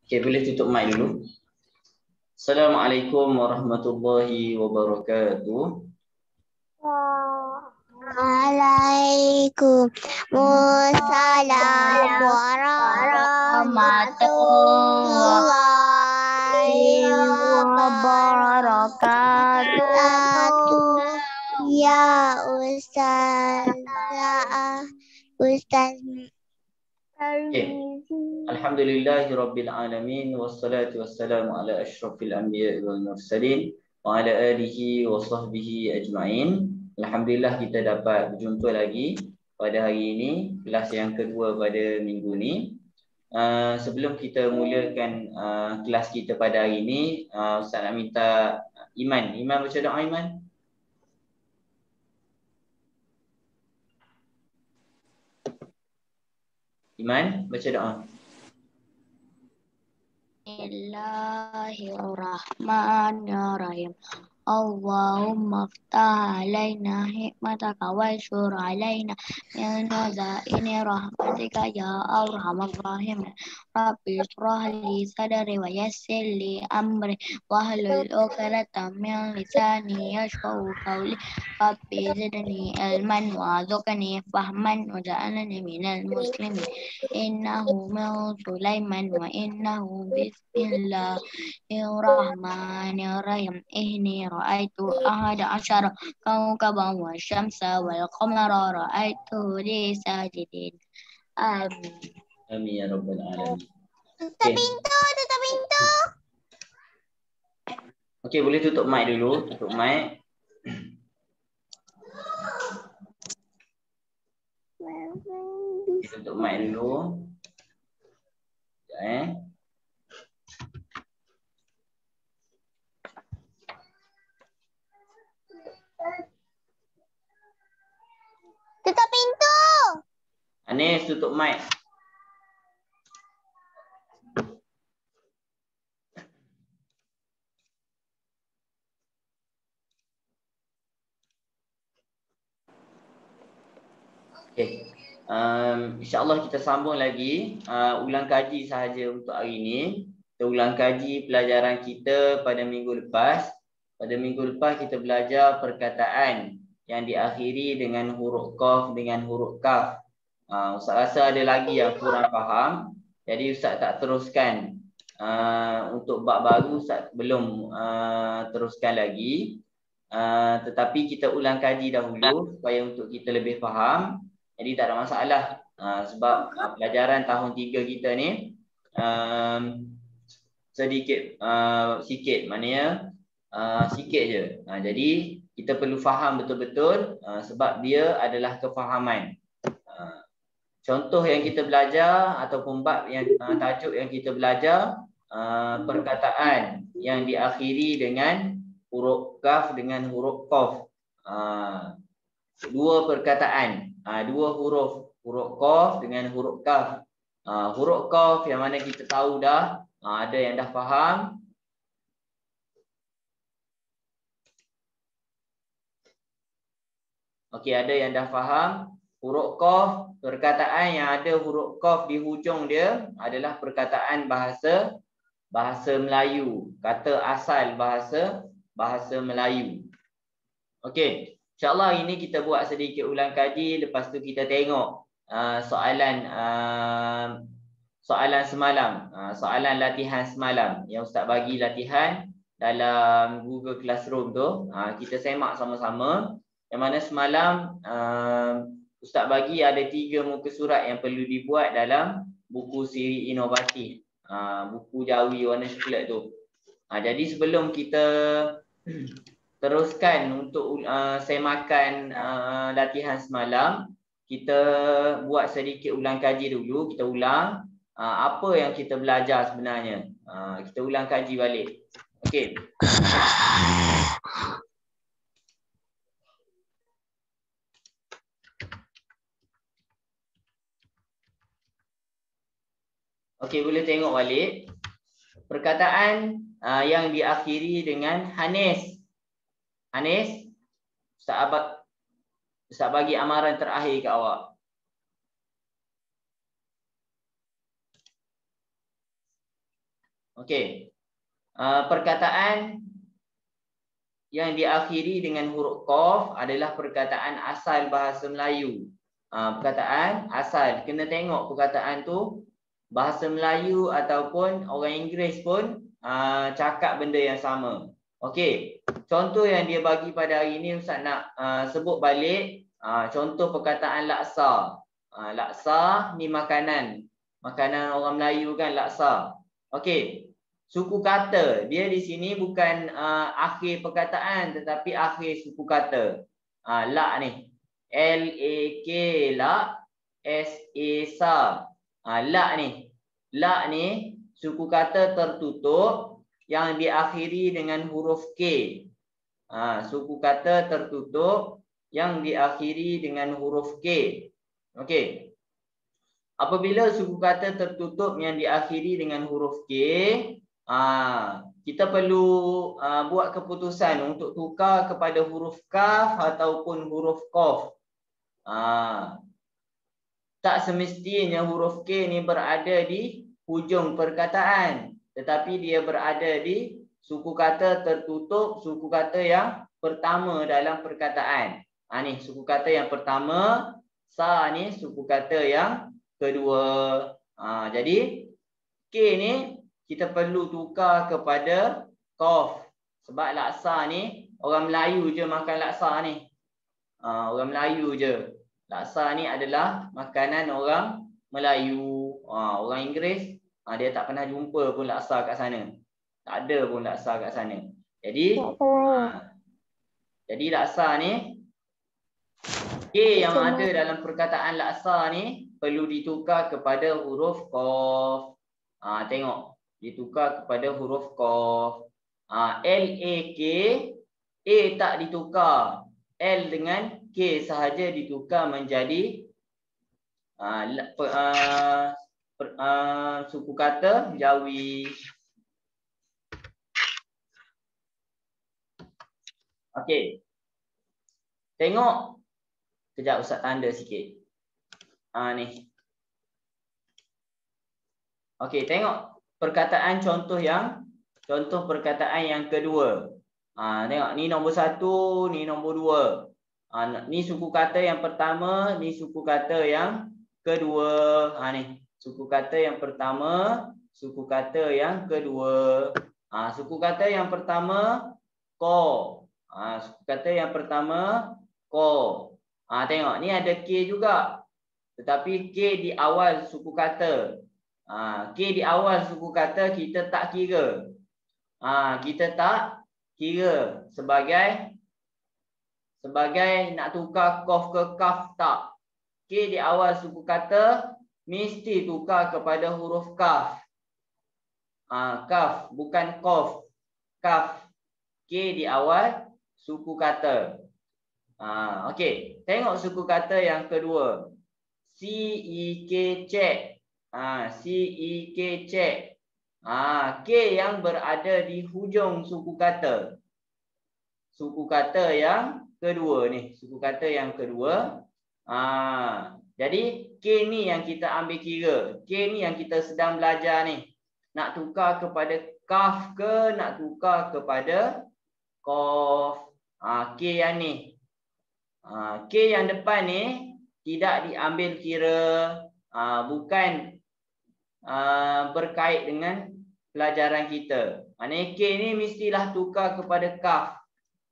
Okey, boleh tutup mic dulu. Assalamualaikum warahmatullahi wabarakatuh. Waalaikumsalam warahmatullahi wabarakatuh. Ya Ustaz Okay. Alhamdulillahirabbil alamin wassalatu wassalamu ala asyrafil anbiya'i wal mursalin wa ala alihi wa sahbihi ajma'in. Alhamdulillah kita dapat berjumpa lagi pada hari ini, kelas yang kedua pada minggu ni. Sebelum kita mulakan kelas kita pada hari ini, Ustaz nak minta Iman baca doa. Iman baca doa. Bismillahirrahmanirrahim. Allahumma ftah alaina hikmataka wa syur alaina min nazaini rahmatika ya arhamar rahimin. Rabbi shrah li sadri wa yassir li amri wahlul 'uqdatam min lisani yafqahu qawli. Rabbi zidni ilman warzuqni fahman waj'alni minal muslimin. Innahu min Sulaiman wa innahu bismillahirrahmanirrahim. Inni ra'aitu ahada asyara kawkaban wa syamsa wal qamara ra'aitu li sajidin. Amin. Amin ya rabbal alamin. Tutup pintu. Okey, boleh tutup mic dulu, tutup mic. Tutup mic dulu. Sekejap, Tutup pintu. Anis, tutup mic. Okay. InsyaAllah kita sambung lagi ulang kaji sahaja untuk hari ini. Kita ulang kaji pelajaran kita pada minggu lepas. Pada minggu lepas kita belajar perkataan yang diakhiri dengan huruf qaf dengan huruf kaf. Ustaz rasa ada lagi yang kurang faham. Jadi Ustaz tak teruskan. Untuk bab baru Ustaz belum teruskan lagi. Tetapi kita ulang kaji dahulu supaya untuk kita lebih faham. Jadi tak ada masalah sebab pelajaran tahun 3 kita ni sikit maknanya sikit je. Jadi kita perlu faham betul-betul sebab dia adalah kefahaman. Contoh yang kita belajar ataupun bab yang tajuk yang kita belajar perkataan yang diakhiri dengan huruf kaf dengan huruf qaf. Dua perkataan, dua huruf qaf dengan huruf kaf. Huruf qaf yang mana kita tahu dah, ada yang dah faham. Okey, ada yang dah faham. Huruf qaf, perkataan yang ada huruf qaf di hujung dia adalah perkataan bahasa Melayu, kata asal bahasa Melayu. Okey. InsyaAllah hari ini kita buat sedikit ulang kaji. Lepas tu kita tengok soalan semalam, soalan latihan semalam yang Ustaz bagi latihan dalam Google Classroom tu. Kita semak sama-sama. Yang mana semalam Ustaz bagi ada 3 muka surat yang perlu dibuat dalam buku siri inovatif, buku Jawi warna coklat tu. Jadi sebelum kita teruskan untuk semakan latihan semalam, kita buat sedikit ulang kaji dulu. Kita ulang apa yang kita belajar sebenarnya. Kita ulang kaji balik. Okey. Okey, boleh tengok balik. Perkataan yang diakhiri dengan Hanis. Hanis, Ustaz bagi amaran terakhir ke awak. Okey. Perkataan yang diakhiri dengan huruf qaf adalah perkataan asal bahasa Melayu. Perkataan asal. Kena tengok perkataan tu bahasa Melayu ataupun orang Inggeris pun cakap benda yang sama. Okey. Contoh yang dia bagi pada hari ini Ustaz nak sebut balik. Contoh perkataan laksa. Laksa ni makanan. Makanan orang Melayu kan laksa. Okey. Suku kata, dia di sini bukan akhir perkataan tetapi akhir suku kata. La ni. L-A-K, la. S-A, sa. La ni. La ni suku kata tertutup yang diakhiri dengan huruf K. Suku kata tertutup yang diakhiri dengan huruf K. Okey. Apabila suku kata tertutup yang diakhiri dengan huruf K, kita perlu buat keputusan untuk tukar kepada huruf kaf ataupun huruf qaf. Tak semestinya huruf K ni berada di hujung perkataan, tetapi dia berada di suku kata tertutup, suku kata yang pertama dalam perkataan. Ni suku kata yang pertama, sa ni suku kata yang kedua. Jadi K ni kita perlu tukar kepada qaf. Sebab laksa ni orang Melayu je makan laksa ni. Orang Melayu je. Laksa ni adalah makanan orang Melayu. Orang Inggeris dia tak pernah jumpa pun laksa kat sana. Tak ada pun laksa kat sana. Jadi jadi laksa ni K yang ada dalam perkataan laksa ni perlu ditukar kepada huruf qaf. Tengok. Ditukar kepada huruf qaf. L-A-K, A tak ditukar. L dengan K sahaja ditukar menjadi suku kata Jawi. Okey. Tengok. Kejap Ustaz tanda sikit. Ni. Okey, tengok. Perkataan contoh perkataan yang kedua. Tengok ni nombor 1, ni nombor 2. Ni suku kata yang pertama, ni suku kata yang kedua. Ni suku kata yang pertama, suku kata yang kedua. Suku kata yang pertama ko. Suku kata yang pertama ko. Tengok ni ada K juga. Tetapi K di awal suku kata. K di awal suku kata kita tak kira. Kita tak kira sebagai nak tukar qaf ke kaf tak. K di awal suku kata mesti tukar kepada huruf kaf. Kaf bukan qaf. Kaf. K di awal suku kata. Okey, tengok suku kata yang kedua. C-E-K, cek. C-E-K, cek. K yang berada di hujung suku kata. Suku kata yang kedua ni. Suku kata yang kedua. Jadi K ni yang kita ambil kira. K ni yang kita sedang belajar ni. Nak tukar kepada kaf ke nak tukar kepada qaf. K yang ni. K yang depan ni tidak diambil kira. Bukan berkait dengan pelajaran kita. Maknanya K ni mestilah tukar kepada kaf.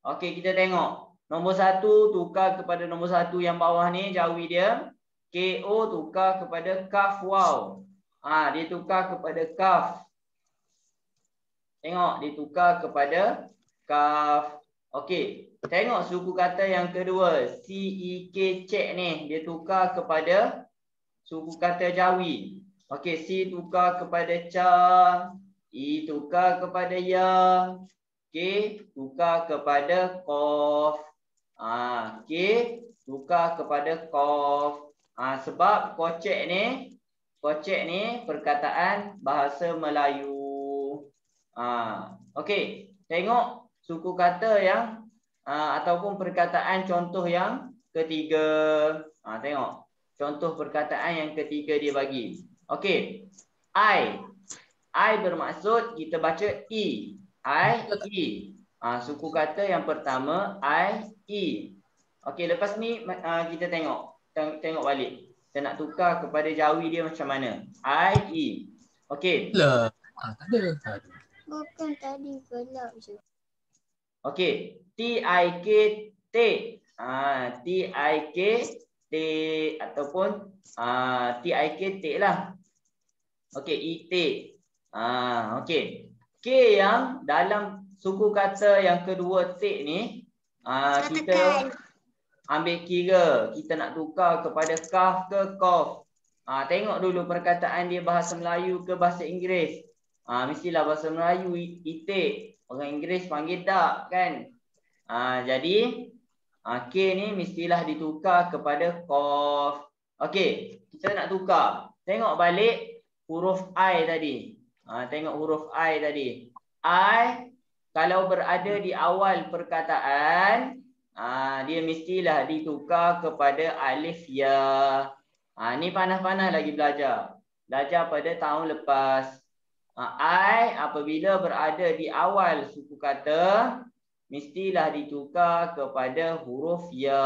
Okey, kita tengok. Nombor 1 tukar kepada nombor 1 yang bawah ni, jawi dia. KO tukar kepada kaf waw. Dia tukar kepada kaf. Tengok, dia tukar kepada kaf. Okey, tengok suku kata yang kedua. C-E-K, cek ni. Dia tukar kepada suku kata jawi. Okey, C tukar kepada ca, I tukar kepada ya, K tukar kepada qaf. K tukar kepada qaf. Sebab kocek ni perkataan bahasa Melayu. Okey, tengok suku kata yang ataupun perkataan contoh yang ketiga. Tengok contoh perkataan yang ketiga dia bagi. Okey, I. I bermaksud kita baca E. I. Suku kata yang pertama I. Okey, lepas ni kita tengok balik. Kita nak tukar kepada Jawi dia macam mana. I. Okey. Lah. Tak ada. Bukan tadi gelap je. Okey. Tik. Tik. Tik ataupun tik tik lah. Okey, itik. Okey. K yang dalam suku kata yang kedua tik ni, kita ambil kira. Kita nak tukar kepada kaf ke kof. Tengok dulu perkataan dia bahasa Melayu ke bahasa Inggeris. Mestilah bahasa Melayu itik. Orang Inggeris panggil dak kan. Jadi K ni mestilah ditukar kepada kof. Okey, kita nak tukar. Tengok balik huruf I tadi. Tengok huruf I tadi. I kalau berada di awal perkataan, dia mestilah ditukar kepada alif ya. Ni panah-panah lagi belajar. Belajar pada tahun lepas. I apabila berada di awal suku kata, mestilah ditukar kepada huruf ya.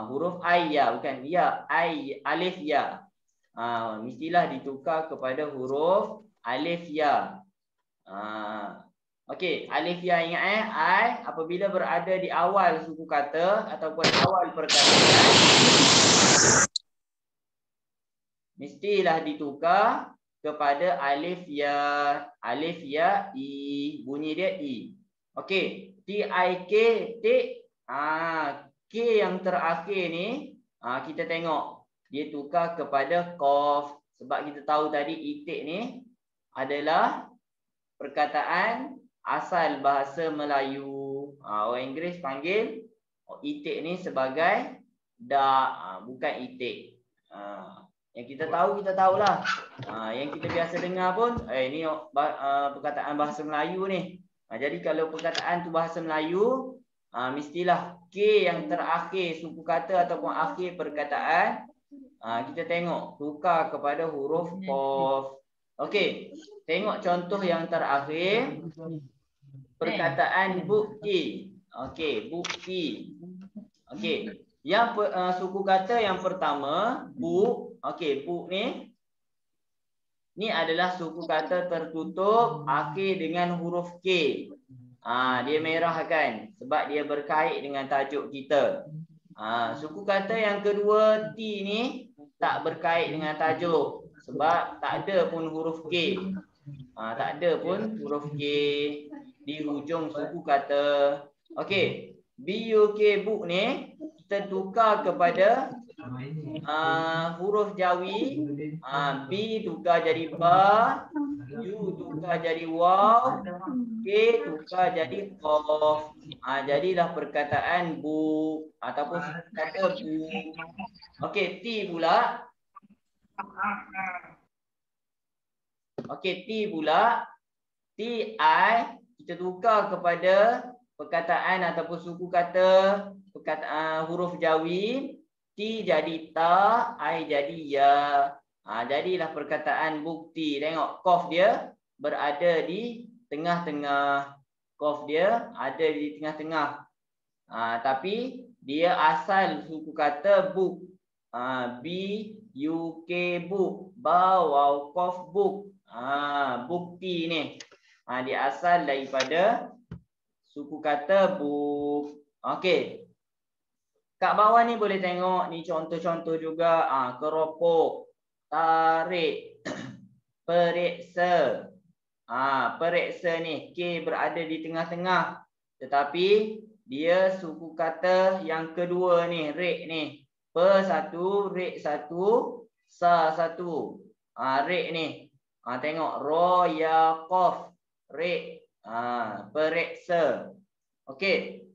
Huruf I ya, bukan ya. I, alif ya. Mestilah ditukar kepada huruf alif ya. Okey, alif ya ingat I apabila berada di awal suku kata ataupun awal perkataan, mestilah ditukar kepada alif ya. Alif ya I, bunyi dia I. Okey, tik tik. K yang terakhir ni kita tengok dia tukar kepada kof. Sebab kita tahu tadi itik ni adalah perkataan asal bahasa Melayu. Orang Inggeris panggil itik ni sebagai dak, bukan itik. Yang kita tahulah. Yang kita biasa dengar pun, ni perkataan bahasa Melayu ni. Jadi kalau perkataan tu bahasa Melayu, mestilah K yang terakhir suku kata ataupun akhir perkataan, kita tengok tukar kepada huruf kof. Okey, tengok contoh yang terakhir. Perkataan bukti. Okey, bukti. Okey, yang suku kata yang pertama bu. Okey, bu ni adalah suku kata tertutup akhir dengan huruf K. Dia merah kan sebab dia berkait dengan tajuk kita. Suku kata yang kedua T ni tak berkait dengan tajuk sebab tak ada pun huruf K. Tak ada pun huruf K di hujung suku kata. Okey, BUK book ni kita tukar kepada huruf Jawi. B tukar jadi ba, U tukar jadi waw, K tukar jadi qaf. Jadilah perkataan bu ataupun kata bu. Okey, T pula. Okey, T pula. TI kita tukar kepada perkataan ataupun suku kata huruf Jawi. T jadi ta, I jadi ya. Jadilah perkataan bukti. Tengok qaf dia berada di tengah-tengah. Qaf dia ada di tengah-tengah. Tapi dia asal suku kata buk. B-U-K book. Ba waw qaf book. Bukti ni. Dia asal daripada suku kata buk. Okey. Kat bawah ni boleh tengok ni contoh-contoh juga. Keropok, tarik, periksa. Periksa ni K berada di tengah-tengah. Tetapi dia suku kata yang kedua ni, rek ni. Per satu, rek satu, sa satu. Rek ni. Tengok ro ya qaf. Rek. Periksa. Okey.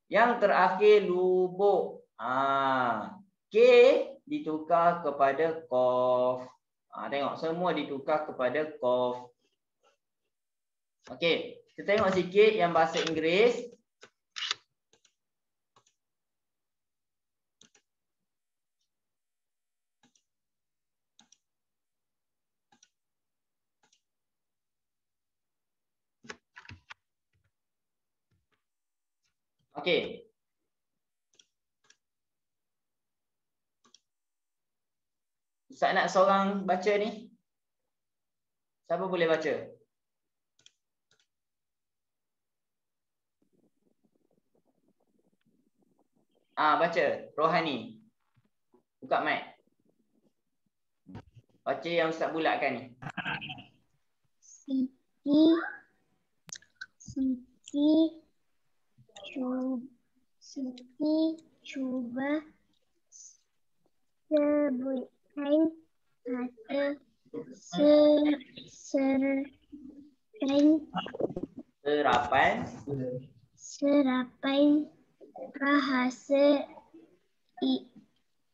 Yang terakhir lubuk. K ditukar kepada qaf. Tengok semua ditukar kepada qaf. Okey, kita tengok sikit yang bahasa Inggeris. Okey. Ustaz nak seorang baca ni. Siapa boleh baca? Baca. Rohani. Buka mic. Baca yang Ustaz bulatkan ni. Siti cuba sebutkan kata serapan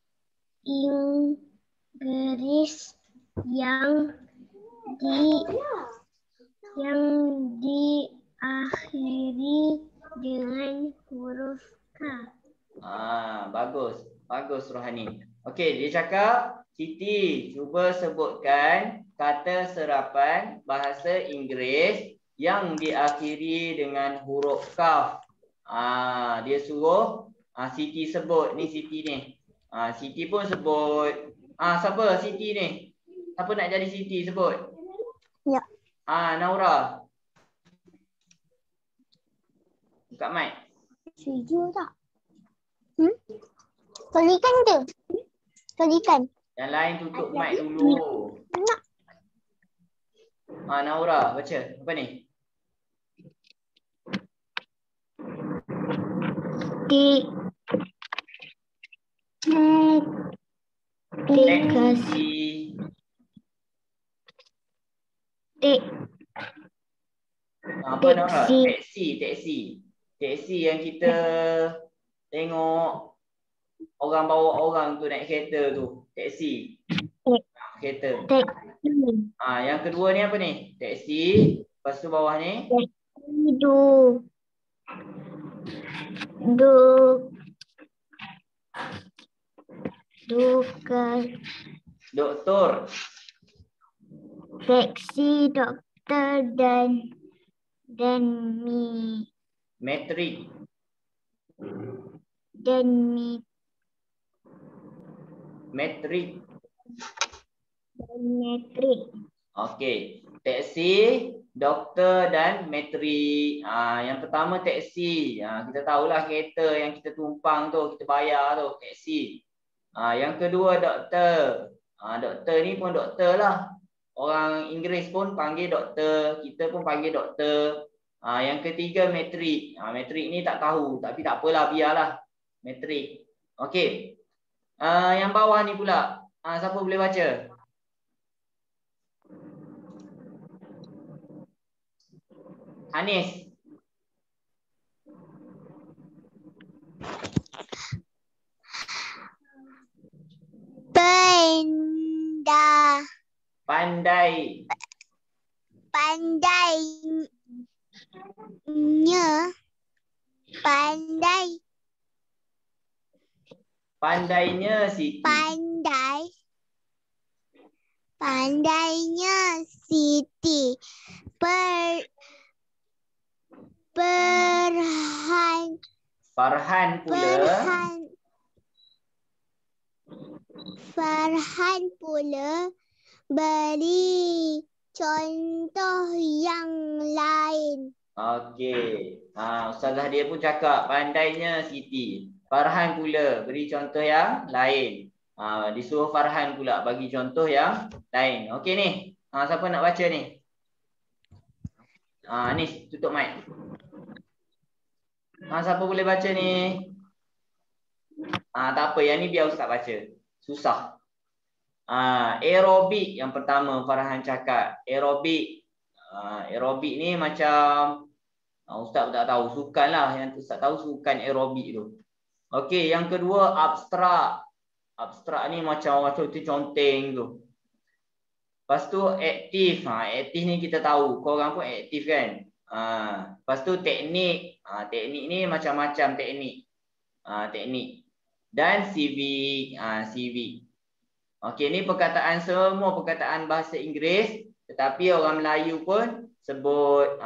bahasa Inggris yang diakhiri dengan huruf K. Bagus. Bagus Rohani. Okey, dia cakap Siti cuba sebutkan kata serapan bahasa Inggeris yang diakhiri dengan huruf kaf. Dia suruh Siti sebut. Ni Siti ni. Siti pun sebut. Siapa Siti ni? Siapa nak jadi Siti sebut? Ya. Naura. Buka mic. Setuju tak? Kalikan ke? Kalikan. Yang lain tutup mic dulu. Nak. Naura, baca. Apa ni? Apa Naura? Teksi yang kita tengok orang bawa orang tu naik kereta tu. Teksi. Kereta. Yang kedua ni apa ni? Teksi. Lepas tu bawah ni? Doktor. Teksi doktor dan Metrik. Metrik. Okey. Teksi, doktor dan metrik. Yang pertama teksi. Kita tahulah kereta yang kita tumpang tu, kita bayar tu, teksi. Yang kedua doktor. Doktor ni pun doktor lah. Orang Inggeris pun panggil doktor, kita pun panggil doktor. Yang ketiga metrik. Metrik ni tak tahu, tapi tak apalah, biarlah. Metrik. Okey. Yang bawah ni pula. Siapa boleh baca? Anis. Pandai. Pandainya Siti. Pandainya Siti. Farhan pula beri contoh yang lain. Okey. Ustazah dia pun cakap pandainya Siti. Farhan pula beri contoh yang lain. Disuruh Farhan pula bagi contoh yang lain. Okey ni. Siapa nak baca ni? Ni tutup mic. Siapa boleh baca ni? Tak apa, yang ni biar Ustaz baca. Susah. Aerobik yang pertama Farhan cakap. Aerobik. Aerobik ni macam Ustaz tak tahu, sukan lah. Yang Ustaz tahu sukan aerobik tu. Okey, yang kedua abstrak. Abstrak ni macam tu conteng tu. Lepas tu aktif. Aktif ni kita tahu, korang pun aktif kan. Lepas tu teknik. Teknik ni macam-macam teknik. Teknik. Dan civic. Civic. Okey, ni perkataan, semua perkataan bahasa Inggeris, tetapi orang Melayu pun sebut.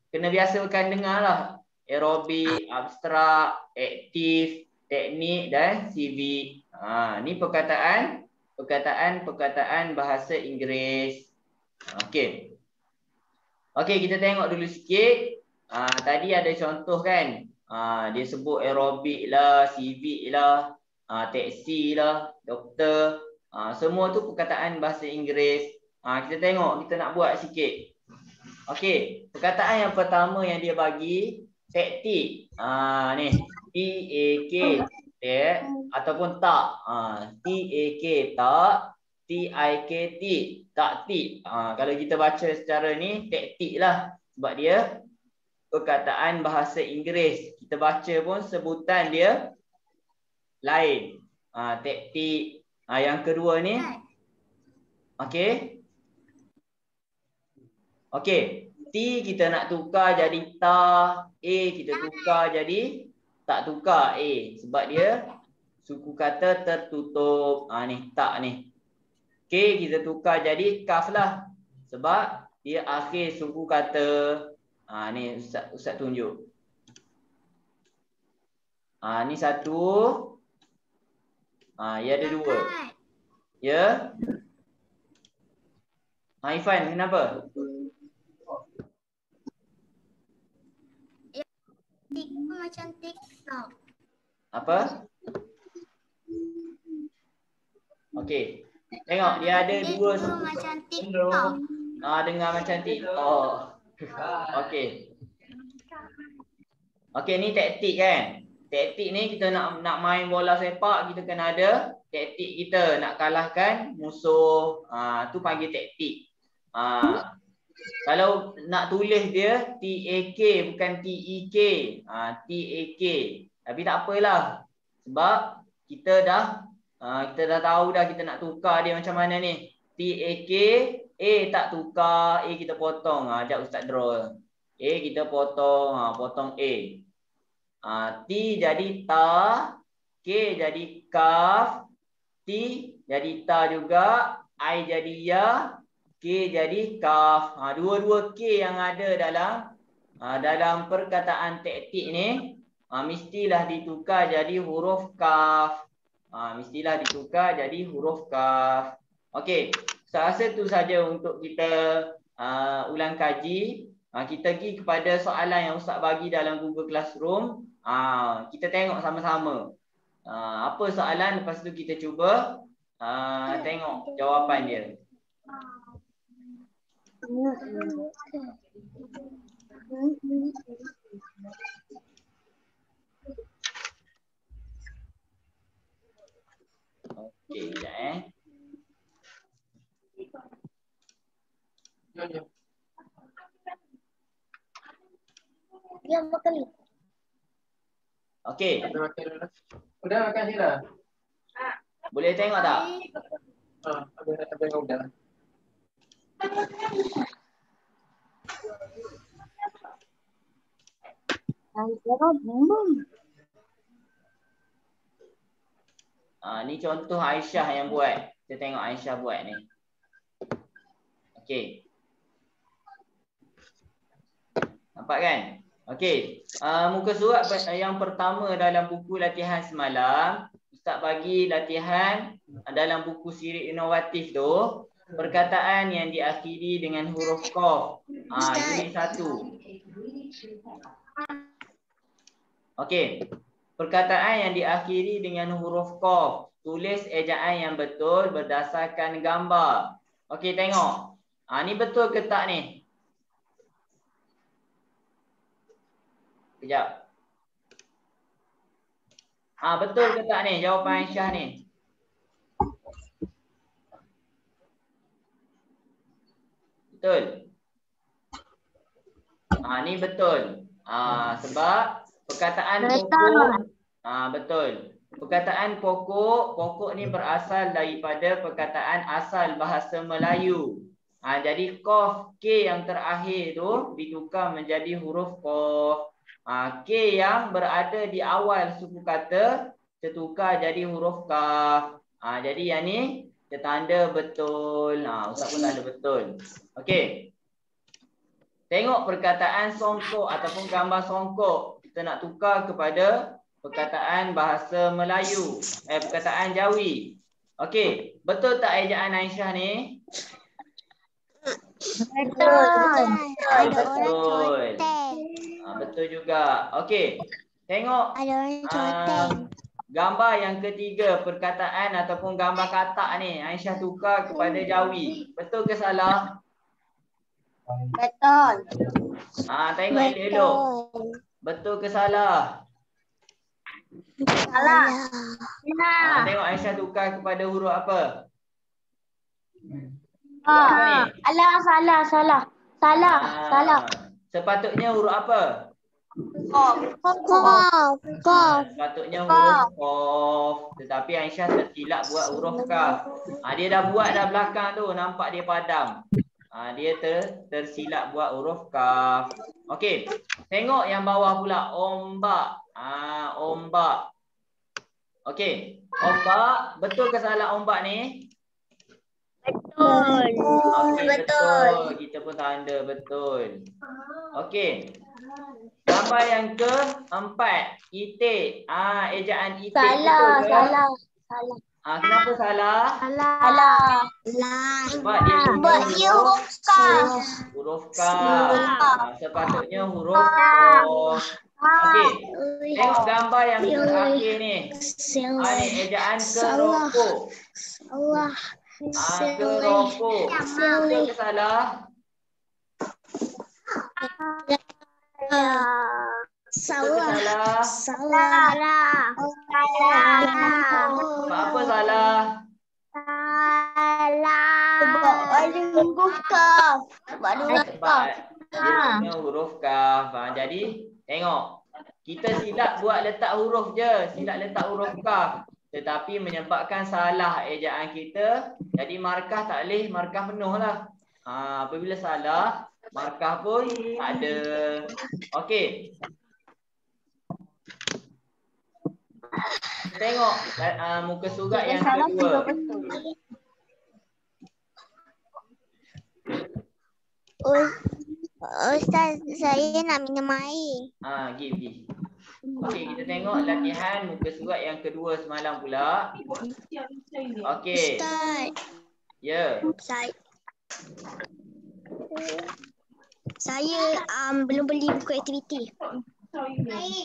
Kena biasakan dengar lah. aerobik, abstrak, aktif, teknik dan CV. Ni perkataan bahasa Inggeris. Okey. Okey, kita tengok dulu sikit. Tadi ada contoh kan. Dia sebut aerobik lah, CV lah, taksi lah, doktor. Semua tu perkataan bahasa Inggeris. Kita tengok, kita nak buat sikit. Okey, perkataan yang pertama yang dia bagi, taktik. Ni, T-A-K, tak, ataupun tak. T-A-K, tak. T-I-K, tik. Taktik. Kalau kita baca secara ni, taktik lah. Sebab dia perkataan bahasa Inggeris. Kita baca pun sebutan dia lain. Taktik. Yang kedua ni. Okey. Okey. T kita nak tukar jadi ta. A kita tukar jadi tak tukar A. Sebab dia suku kata tertutup. Ni, tak ni. K kita tukar jadi kaf lah. Sebab dia akhir suku kata. Ni Ustaz tunjuk. Ni satu. Ya ada dua. Ya. Ifan, kenapa? Macam TikTok. Apa? Okey. Tengok dia ada dua suku. Macam TikTok. Dengar macam TikTok. Okey. Okey, ni taktik kan. Taktik ni kita nak main bola sepak, kita kena ada taktik kita nak kalahkan musuh. Tu panggil taktik. Kalau nak tulis dia T-A-K bukan T-E-K. T-A-K. Tapi tak apalah. Sebab kita dah tahu dah kita nak tukar dia macam mana ni. T-A-K, A tak tukar, A kita potong. Sekejap Ustaz draw. A kita potong, potong A. T jadi ta, K jadi kaf, T jadi ta juga, I jadi ya, K jadi kaf. Dua-dua K yang ada dalam perkataan taktik ni mestilah ditukar jadi huruf kaf. Mestilah ditukar jadi huruf kaf. Okey, saya rasa tu saja untuk kita ulang kaji. Kita pergi kepada soalan yang Ustaz bagi dalam Google Classroom. Kita tengok sama-sama. Apa soalan, lepas tu kita cuba tengok jawapan dia. Okey, sekejap Dia makan. Okey. Udah makan sila. Boleh tengok tak? Ada udah. Ni contoh Aisyah yang buat. Kita tengok Aisyah buat ni. Okey. Nampak kan? Okey. Muka surat yang pertama dalam buku latihan semalam, Ustaz bagi latihan dalam buku Sirip Inovatif tu, perkataan yang diakhiri dengan huruf qaf. Unit 1. Okey. Perkataan yang diakhiri dengan huruf qaf, tulis ejaan yang betul berdasarkan gambar. Okey, tengok. Ni betul ke tak ni? Sekejap. Betul ke tak ni jawapan Aisyah ni? Betul. Ni betul. Sebab perkataan pokok. Betul. Perkataan pokok ni berasal daripada perkataan asal bahasa Melayu. Jadi qaf K yang terakhir tu ditukar menjadi huruf qaf. K yang berada di awal suku kata tertukar jadi huruf kaf. Jadi yang ni kita tanda betul. Ustaz pun tanda betul. Okey. Tengok perkataan songkok ataupun gambar songkok. kita nak tukar kepada perkataan bahasa Melayu. Perkataan Jawi. Okey, betul tak ejaan Aisyah ni? Betul. Betul. Betul juga. Okey. Tengok gambar yang ketiga, perkataan ataupun gambar katak ni Aisyah tukar kepada Jawi. Betul ke salah? Betul. Tengok elok-elok. Betul ke salah? Salah. Tengok Aisyah tukar kepada huruf apa? Huruf apa ni? Salah. Sepatutnya huruf apa? Qaf. Sepatutnya huruf Qaf. Tetapi Aisyah tersilap buat huruf Kaf. Dia dah buat dah belakang tu, nampak dia padam. Dia tersilap buat huruf Kaf. Okey. Tengok yang bawah pula, ombak. Ombak. Okey. Ombak, betul ke salah ombak ni? Betul. Okey, betul. Kita pun tanda betul. Okey. Gambar yang keempat, itik. Ejaan itik. Salah. Kenapa salah? Sebab dia huruf Kaf. Huruf Kaf. Sepatutnya huruf Qaf. Okey. Tengok gambar yang terakhir ni. Ni ejaan kerokok. Kerokok. Betul ke salah? Salah. Sebab apa salah? Sebab ada huruf Kaf. Sebab dia punya huruf Kaf. Jadi tengok, kita silap buat letak huruf je, silap letak huruf Kaf. Tetapi menyebabkan salah ejaan kita, jadi markah tak boleh, markah penuh lah. Apabila salah, markah pun tak ada. Okey. Tengok muka surat yang kedua. Ustaz, saya nak minum air. Pergi. Okey, kita tengok latihan muka surat yang kedua semalam pula. Okey. Ustaz. Ya. Saya belum beli buku aktiviti.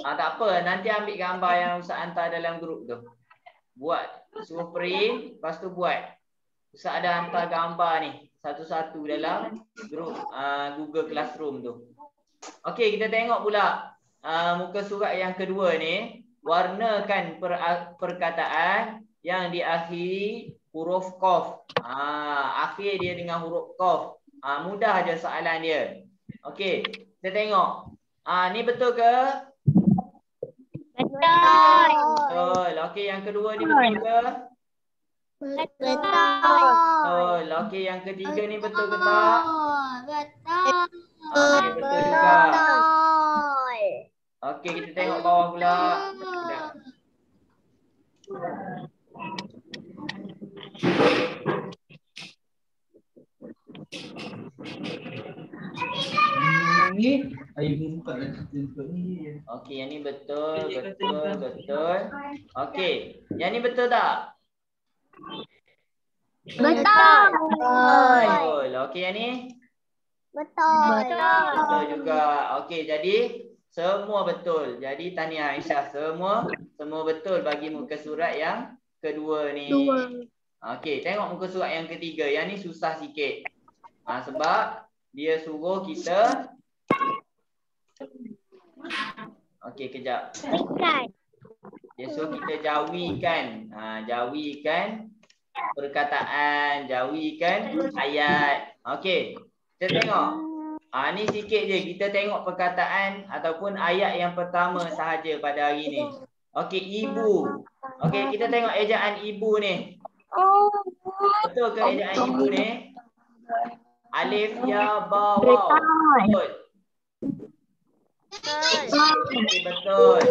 Tak apa, nanti ambil gambar yang Ustaz hantar dalam grup tu. Buat, suruh print, lepas tu buat. Ustaz ada hantar gambar ni satu-satu dalam grup Google Classroom tu. Okey, kita tengok pula muka surat yang kedua ni. Warnakan perkataan yang diakhiri huruf Qaf. Akhir dia dengan huruf Qaf. Mudah aja soalan dia. Okey, kita tengok. Ni betul ke? Betul. Okey, yang kedua ni betul ke? Betul. Okey, yang ketiga ni betul ke tak? Betul. Okey, betul juga. Okey, kita tengok bawah pula. Sekejap. Okey, yang ni betul. Okey, yang ni betul tak? Betul. Okey, yang ni? Betul juga. Okey, jadi semua betul. Jadi tahniah Aisyah, semua betul bagi muka surat yang kedua ni. Okey, tengok muka surat yang ketiga. Yang ni susah sikit. Sebab dia suruh kita. Okey, kejap. Dia suruh kita jawikan. Jawikan perkataan, jawikan ayat. Okey, kita tengok. Ni sikit je. Kita tengok perkataan ataupun ayat yang pertama sahaja pada hari ni. Okey, ibu. Okey, kita tengok ejaan ibu ni. Betul ke ejaan ibu ni? Alif, ya, ba, waw. Betul. Okey, betul.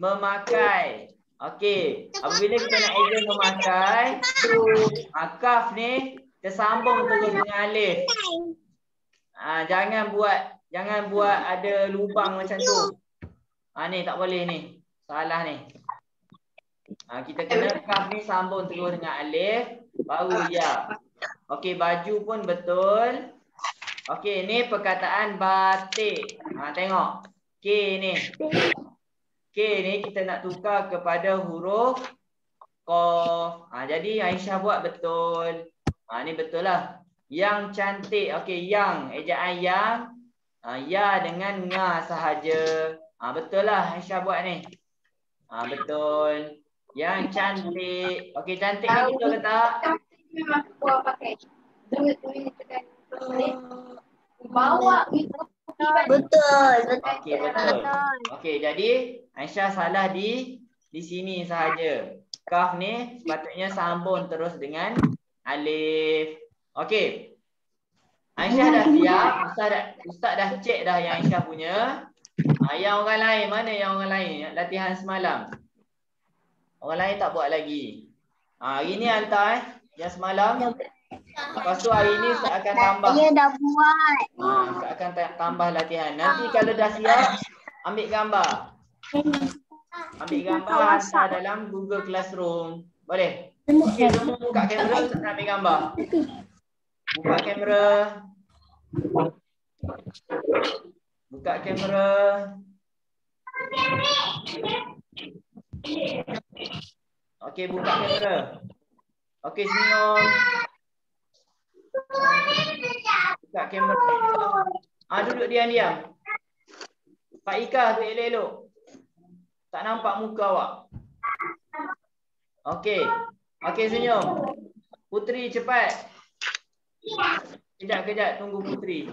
Memakai. Okey, apabila kita nak eja memakai, kaf ni tersambung terus dengan alif. Jangan buat ada lubang macam tu. Ni tak boleh ni. Salah ni. Kita kena kaf ni sambung terus dengan alif, baru ya. Okey, baju pun betul. Okey, ni perkataan batik. Tengok. K ni. K ni kita nak tukar kepada huruf Qaf. Jadi Aisyah buat betul. Ni betul lah. Yang cantik. Okey, yang. Ejaan yang. Ya dengan nga sahaja. Betul lah Aisyah buat ni. Betul. Yang cantik. Okey, cantik ni betul ke tak? Memang buat pakai. Bawa Betul. Okey, betul. Okey, jadi Aisyah salah di sini sahaja. Kaf ni sepatutnya sambung terus dengan alif. Okey. Aisyah dah siap. Ustaz dah cek dah yang Aisyah punya. Yang orang lain, mana yang orang lain? Latihan semalam. Orang lain tak buat lagi. Hari ni hantar yang semalam. Lepas tu hari ni Ustaz akan tambah. Saya dah buat. Ustaz akan tambah latihan. Nanti kalau dah siap, ambil gambar. Ambil gambar hantar dalam Google Classroom. Boleh? Okey, semua buka kamera, Ustaz nak ambil gambar. Buka kamera. Buka kamera. Okey, buka kamera. Okey, senyum. Buka kamera. Duduk diam-diam. Pak Ika, duduk elok-elok. Tak nampak muka awak. Okey. Okey, senyum. Putri, cepat. Kejap, tunggu Putri.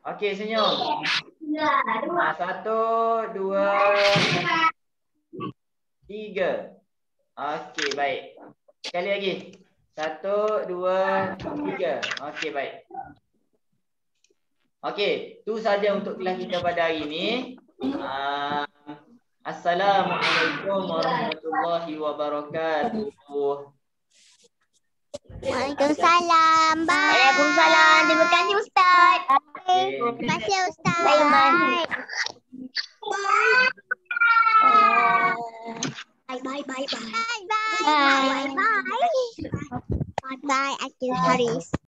Okey, senyum. 1, 2, 3. Okey, baik. Sekali lagi. 1, 2, 3. Okey, baik. Okey, tu saja untuk kelas kita pada hari ini. Assalamualaikum warahmatullahi wabarakatuh. Waalaikumsalam. Bye. Waalaikumsalam. Terima kasih Ustaz. Terima kasih Ustaz. Bye. Bye. Bye. Bye. Bye. Bye. Bye. Bye. Bye. Bye. Bye. Bye.